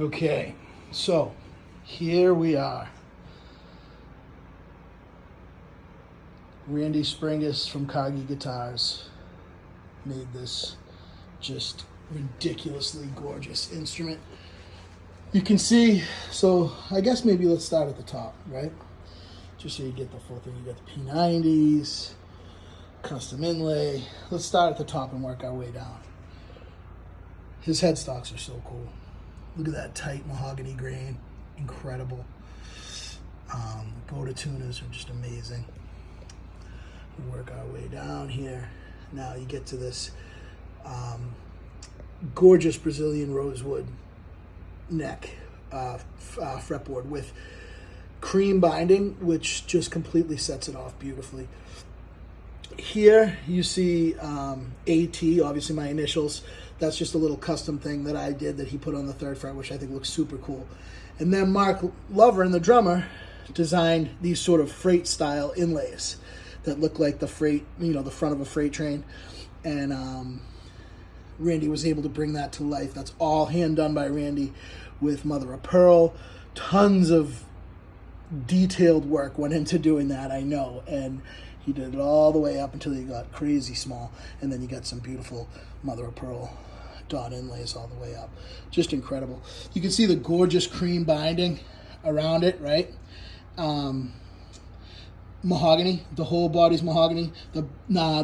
Okay, so here we are. Randy Springus from Karge Guitars made this just ridiculously gorgeous instrument. You can see, so I guess maybe let's start at the top, right? Just so you get the full thing. You got the P90s, custom inlay. Let's start at the top and work our way down. His headstocks are so cool. Look at that tight mahogany grain, incredible. Go-to tuners are just amazing. We work our way down here. Now you get to this gorgeous Brazilian rosewood neck fretboard with cream binding, which just completely sets it off beautifully. Here you see AT, obviously my initials. That's just a little custom thing that I did that he put on the 3rd fret, which I think looks super cool. And then Mark Lovren, the drummer, designed these sort of freight style inlays that look like the freight, the front of a freight train. And Randy was able to bring that to life. That's all hand done by Randy with mother of pearl. Tons of detailed work went into doing that, I know. And he did it all the way up until he got crazy small. And then you got some beautiful mother of pearl dot inlays all the way up. Just incredible. You can see the gorgeous cream binding around it, right? Mahogany. The whole body's mahogany. The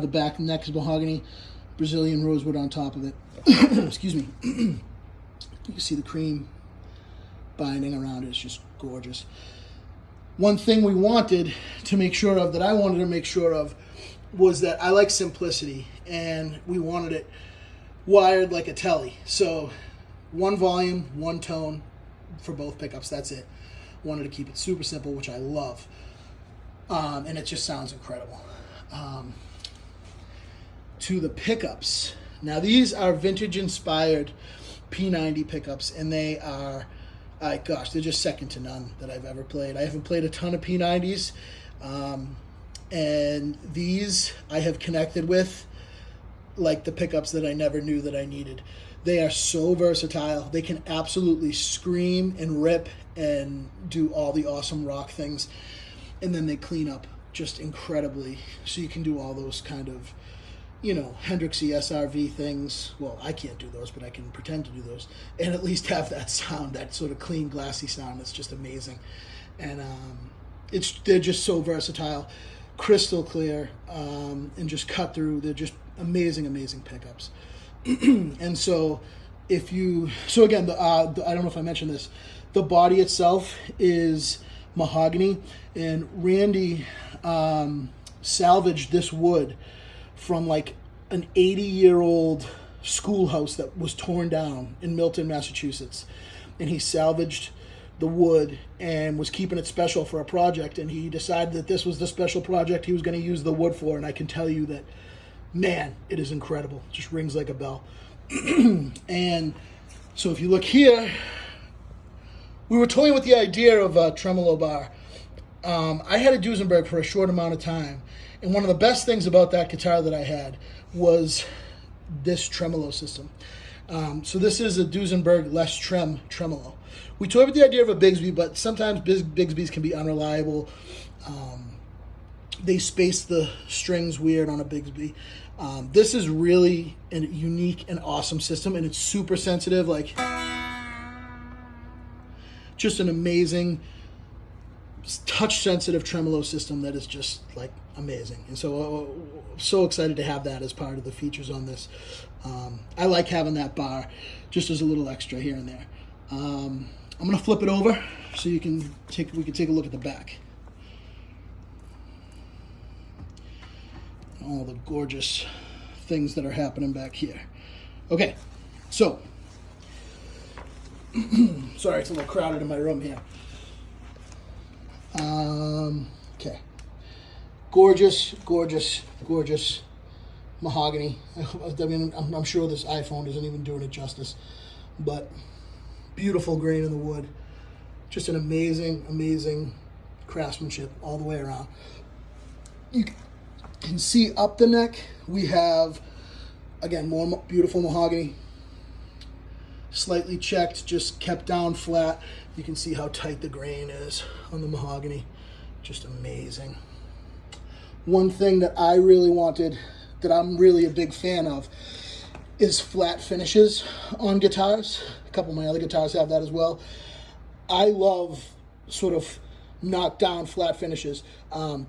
back and neck is mahogany. Brazilian rosewood on top of it. Excuse me. You can see the cream binding around it. It's just gorgeous. One thing we wanted to make sure of, that I wanted to make sure of, was that I like simplicity, and we wanted it wired like a telly. So one volume, one tone for both pickups, that's it. Wanted to keep it super simple, which I love. And it just sounds incredible. To the pickups. Now these are vintage inspired P90 pickups, and they are, they're just second to none that I've ever played. I haven't played a ton of P90s, and these I have connected with like the pickups that I never knew that I needed. They are so versatile. They can absolutely scream and rip and do all the awesome rock things, and then they clean up just incredibly. So you can do all those kind of, Hendrixy SRV things. Well, I can't do those, but I can pretend to do those, and at least have that sound, that sort of clean, glassy sound. That's just amazing. And they're just so versatile, crystal clear, and just cut through. They're just amazing pickups. And so again, I don't know if I mentioned this, the body itself is mahogany, and Randy salvaged this wood from like an 80-year-old schoolhouse that was torn down in Milton, Massachusetts. And he salvaged the wood and was keeping it special for a project, and he decided that this was the special project he was going to use the wood for. And I can tell you that, man, it is incredible. It just rings like a bell. And so if you look here, we were toying with the idea of a tremolo bar. I had a Duesenberg for a short amount of time, and one of the best things about that guitar that I had was this tremolo system. So this is a Duesenberg less trem tremolo. We toyed with the idea of a Bigsby, but sometimes Bigsbys can be unreliable. They space the strings weird on a Bigsby. This is really a unique and awesome system, and it's super sensitive. Like, just an amazing touch-sensitive tremolo system that is just like amazing. And so excited to have that as part of the features on this. I like having that bar just as a little extra here and there. I'm gonna flip it over so we can take a look at the back. All the gorgeous things that are happening back here. Okay, so sorry, it's a little crowded in my room here. Okay, gorgeous mahogany. I mean, I'm sure this iPhone isn't even doing it justice, but beautiful grain in the wood. Just an amazing craftsmanship all the way around. You can see up the neck, we have, again, more beautiful mahogany. slightly checked, just kept down flat. You can see how tight the grain is on the mahogany. Just amazing. One thing that I really wanted, that I'm really a big fan of, is flat finishes on guitars. A couple of my other guitars have that as well. I love sort of knockdown flat finishes.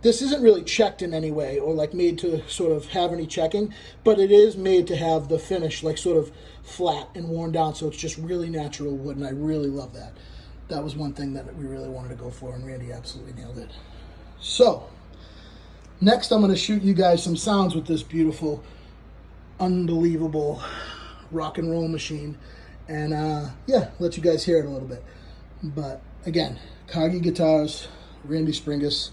This isn't really checked in any way or like made to sort of have any checking, but it is made to have the finish like sort of flat and worn down, so it's just really natural wood, and I really love that. That was one thing that we really wanted to go for, and Randy absolutely nailed it. So next I'm going to shoot you guys some sounds with this beautiful, unbelievable rock and roll machine, and yeah, let you guys hear it a little bit. But again, Karge Guitars, Randy Springus.